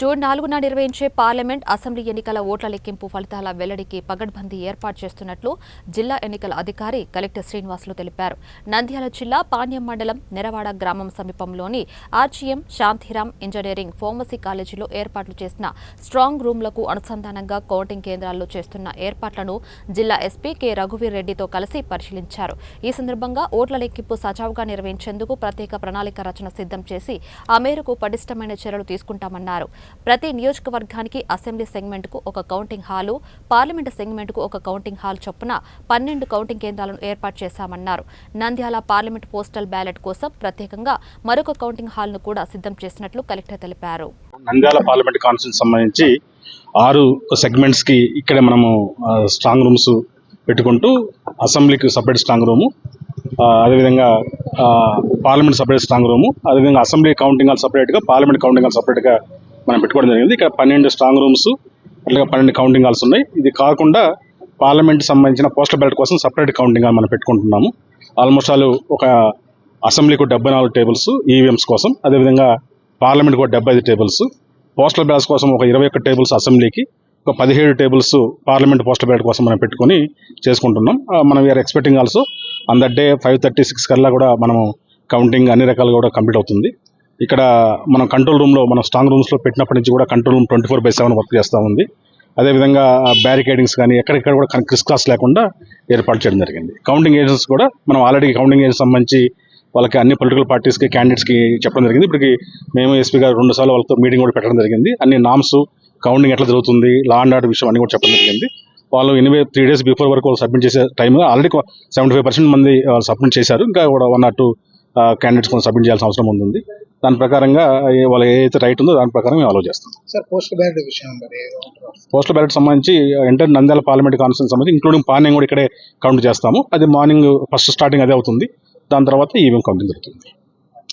June 4న నిర్వహించే parliament, assembly ఎన్నికల ఓట్ల లెక్కింపు ఫలితాల వెల్లడికి పగడ్బందీ ఏర్పాటు చేస్తున్నట్లు జిల్లా ఎన్నికల అధికారి కలెక్టర్ శ్రీనివాసులు తెలిపారు. నంద్యాల జిల్లా పాణ్యం మండలం నెరవాడ గ్రామం సమీపంలోని ఆర్జీఎం శాంతిరామ్ ఇంజనీరింగ్ ఫార్మసీ కాలేజీలో ఏర్పాట్లు చేసిన స్ట్రాంగ్ రూమ్లకు అనుసంధానంగా కౌంటింగ్ కేంద్రాల్లో చేస్తున్న ఏర్పాట్లను జిల్లా ఎస్పీ కె రఘువీర్ రెడ్డితో కలిసి పరిశీలించారు. ఈ సందర్భంగా ఓట్ల లెక్కింపు సజావుగా నిర్వహించేందుకు ప్రత్యేక ప్రణాళిక రచన సిద్ధం చేసి ఆ మేరకు పటిష్టమైన చర్యలు తీసుకుంటామన్నారు. ప్రతి నియోజకవర్గానికి అసెంబ్లీ సెగ్మెంట్కు ఒక కౌంటింగ్ హాలు, పార్లమెంటు సెగ్మెంట్కు ఒక కౌంటింగ్ హాల్ చొప్పున 12 కౌంటింగ్ కేంద్రాలను ఏర్పాటు చేశామన్నారు. నంద్యాల పార్లమెంట్ పోస్టల్ బ్యాలెట్ కోసం ప్రత్యేకంగా మరొక కౌంటింగ్ హాల్ను కూడా సిద్ధం చేసినట్లు కలెక్టర్ తెలిపారు. నంద్యాల పార్లమెంట్ కాన్స్టిట్యూన్సీ సంబంధించి 6 సెగ్మెంట్స్కి ఇక్కడ మనము స్ట్రాంగ్ రూమ్స్ పెట్టుకుంటూ అసెంబ్లీకి సపరేట్ స్ట్రాంగ్ రూము, అదేవిధంగా పార్లమెంట్ సపరేట్ స్ట్రాంగ్ రూము, అదేవిధంగా అసెంబ్లీ కౌంటింగ్ హాల్ సపరేట్గా, పార్లమెంట్ కౌంటింగ్ హాల్ సపరేట్గా మనం పెట్టుకోవడం జరిగింది. ఇక్కడ 12 స్ట్రాంగ్ రూమ్స్, అట్లాగే 12 కౌంటింగ్ హాల్స్ ఉన్నాయి. ఇది కాకుండా పార్లమెంట్ సంబంధించిన పోస్టల్ బ్యాలెట్ కోసం సపరేట్ కౌంటింగ్ హాల్ మనం పెట్టుకుంటున్నాము. ఆల్మోస్ట్ ఒక అసెంబ్లీకు 74 టేబుల్స్ ఈవీఎంస్ కోసం, అదేవిధంగా పార్లమెంట్కి 75 టేబుల్స్, పోస్టల్ బ్యాలెట్స్ కోసం ఒక 21 టేబుల్స్ అసెంబ్లీకి, ఒక 17 టేబుల్స్ పార్లమెంట్ పోస్టల్ బ్యాలెట్ కోసం మనం పెట్టుకొని చేసుకుంటున్నాం. మనం we are expecting also on that day 5:36 కల్లా కూడా మనము కౌంటింగ్ అన్ని రకాలుగా కూడా కంప్లీట్ అవుతుంది. ఇక్కడ మనం కంట్రోల్ రూమ్లో, మనం స్ట్రాంగ్ రూమ్స్లో పెట్టినప్పటి నుంచి కూడా కంట్రోల్ రూమ్ 24/7 వర్క్ చేస్తూ ఉంది. అదేవిధంగా బ్యారికేడింగ్స్ కానీ ఎక్కడెక్కడ కూడా క్రిస్ క్రాస్ లేకుండా ఏర్పాటు చేయడం జరిగింది. కౌంటింగ్ ఏజెంట్స్ కూడా మనం ఆల్రెడీ కౌంటింగ్ ఏజెంట్స్ సంబంధించి వాళ్ళకి అన్ని పొలిటికల్ పార్టీస్కి, క్యాండిడేట్స్కి చెప్పడం జరిగింది. ఇప్పటికి మేము ఎస్పీ గారు 2 సార్లు వాళ్ళతో మీటింగ్ కూడా పెట్టడం జరిగింది. అన్ని నామ్స్, కౌంటింగ్ ఎట్లా జరుగుతుంది, లా అండ్ ఆర్డర్ విషయం అన్ని కూడా చెప్పడం జరిగింది. వాళ్ళు 3 days బిఫోర్ వరకు వాళ్ళు సబ్మిట్ చేసే టైం ఆల్రెడీ 75% మంది సబ్మిట్ చేశారు. ఇంకా కూడా 1 or 2 క్యాండిడేట్స్ కొంచెం సబ్మిట్ చేయాల్సిన అవసరం ఉంది. దాని ప్రకారంగా వాళ్ళు ఏదైతే రైట్ ఉందో దాని ప్రకారం మేము అలో చేస్తాం. పోస్టల్ బ్యాలెట్ సంబంధించి ఎంటర్ నంద్యాల పార్లమెంట్ కాన్స్టిట్యూన్సీ సంబంధించి ఇంక్లూడింగ్ పార్నింగ్ కూడా ఇక్కడే కౌంట్ చేస్తాము. అది మార్నింగ్ ఫస్ట్ స్టార్టింగ్ అదే అవుతుంది. దాని తర్వాత ఈవీఎం కౌంటింగ్ జరుగుతుంది.